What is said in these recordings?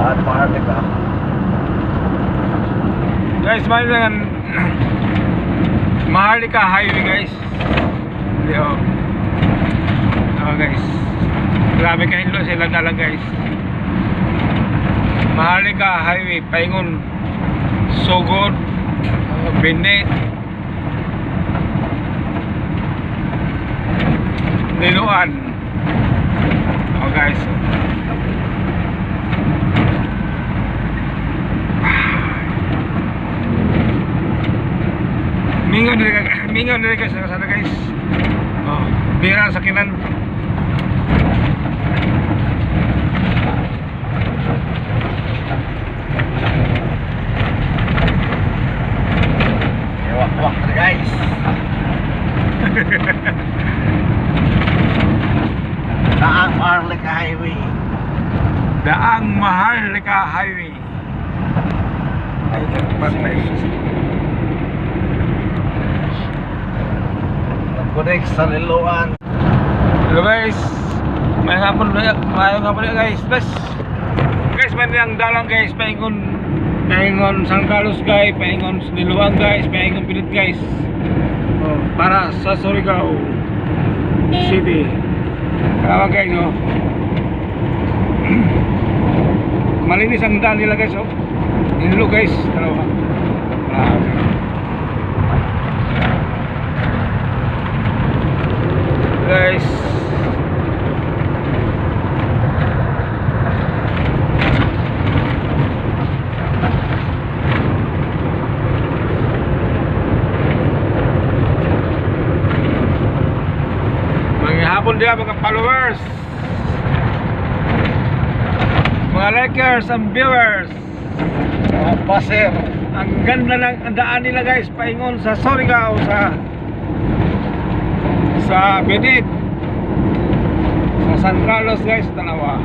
Daan Maharlika. Guys, Maharlika Maharlika Highway guys. Yo. Oh guys. Grabe ka hinlo sila dalang guys. Maharlika Highway, paingon Sugod, Binet, Niluan. Oh guys. Mingaw din guys sa sana guys. Oh, bira sa kinan. Wak guys. Daang Maharlika Highway. Daang Maharlika Highway. Ay, patay. Nag-connect sa Niluan. Hello guys. Mayroon nga po guys. Plus, guys, may ang dalang guys. Paingon San Carlos guys. Paingon Niluan guys. Paingon Pilit guys. Oh, para sa Surigao City. Kaya guys, oh. Malinis ang daan nila guys, oh. Inlo guys, dalawa. Guys, maghihapon dia mga followers, mga likers and viewers. Pasir. Ang ganda ng daan nila guys, paingon sa Surigao, sa Benit, sa San Carlos guys, dalawa.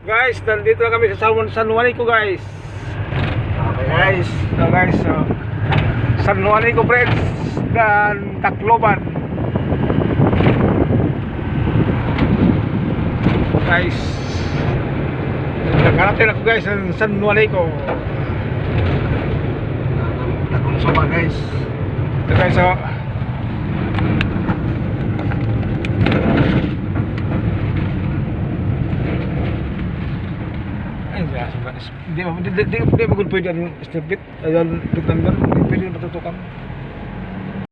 Guys, nandito na kami sa San Juanico guys. Okay guys. So guys, so, San Juanico friends dan Tacloban guys. Nagkarating ako guys sa San Juanico. Nakonsuman guys. Ito guys, so hindi mo pwede ang step bit, ayun, bit number, hindi pwede matutukan.